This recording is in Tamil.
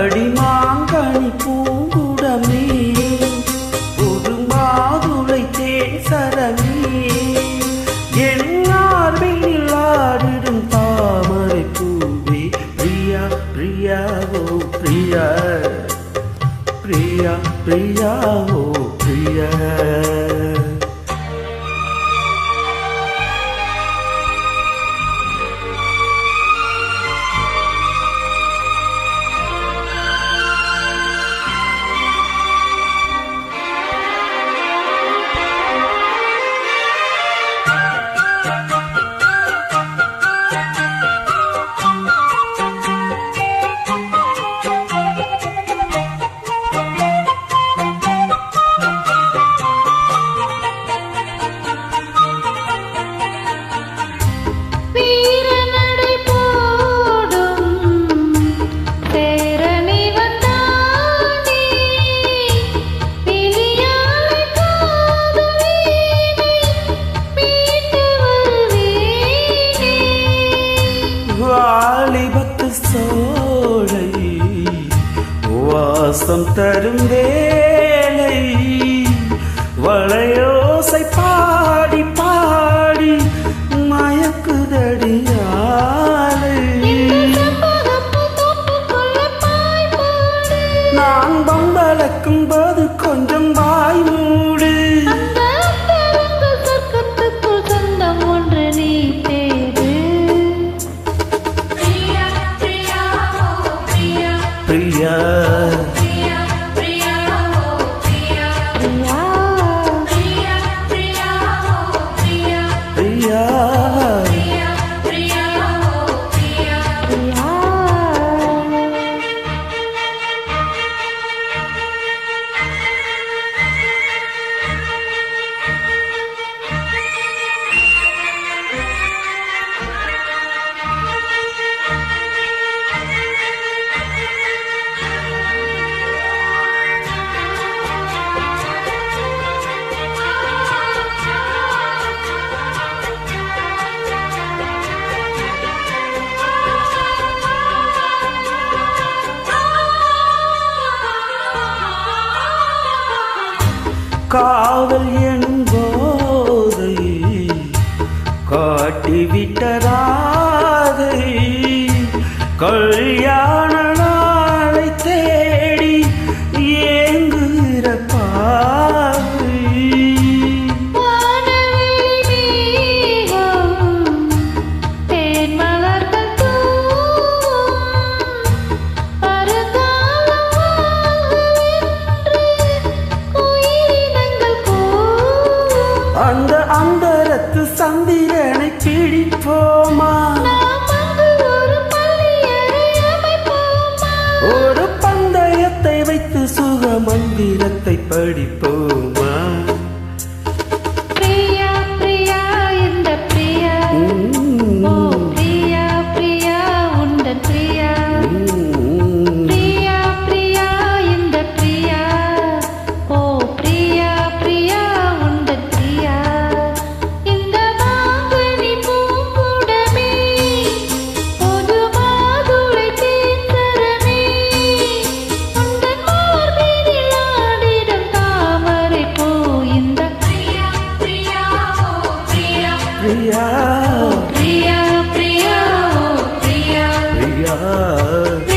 அடிமாங்கனி பூங்குடமே புது மாதுளை தேசரமே எல்லார்வில் ஆடிடும் தாமரை பூவே பிரியா பிரியா ஓ பிரியா பிரியா பிரியா ஓ பிரியா வாலிபத்து சோலை வாசம் தரும் வேலை வளையோசை பாடி பாடி மயக்குதடியாலை நான் பம்பளக்கும் போது கொஞ்சம் வாய் மூடு பிரியா பிரியா காவல் எனும் போதை காட்டிவிட்டதாதை கல்யாண நாளை தேடி ஏங்குகிற பாவை அந்த அந்தரத்து சந்திரனை பிடிப்போமா ஒரு பந்தயத்தை வைத்து சுக மந்திரத்தை படிப்போமா பிரியா பிரியா இந்த பிரியா ஓ பிரியா பிரியா உந்தன் பிரியா பிரியா பிரியா இந்த பிரியா ஓ பிரியா பிரியா உந்தன் பிரியா இந்த மாங்கனி பூங்குடமே புது மாதுளை தேசரமே உந்தன் மார்பினில் ஆடிடும் தாமரை பூ இந்த பிரியா பிரியா ஓ பிரியா பிரியா பிரியா பிரியா பிரியா